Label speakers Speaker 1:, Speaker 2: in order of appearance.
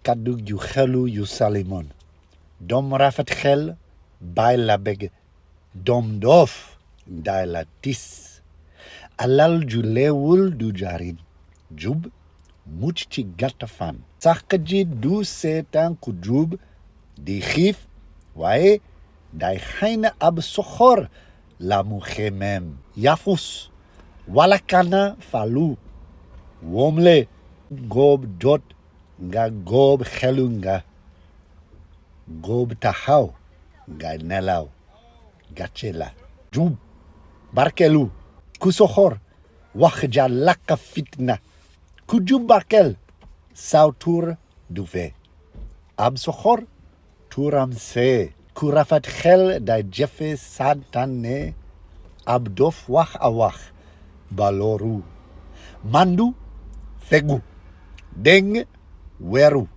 Speaker 1: kaddu yu xelu yu salimoon doom rafet xel baay la bëgg doom doof ndaay la tis alal ju leewul du jariñ jub mucc ci gàtt fan sàq ji du seetaan ku jub di xiif waaye day xëy na ab soxor la mu xemeem yafus wala kana falu woomle góob jot nga góob xelu nga góob taxaw nga nelaw gàcce la jub barkelu ku soxor wax ja lakka fitna ku jub barkel saw tur du fee ab soxor turam see ku rafet xel day jëfe santaane ab dof wax a wax balooru mandu fegu deng weeru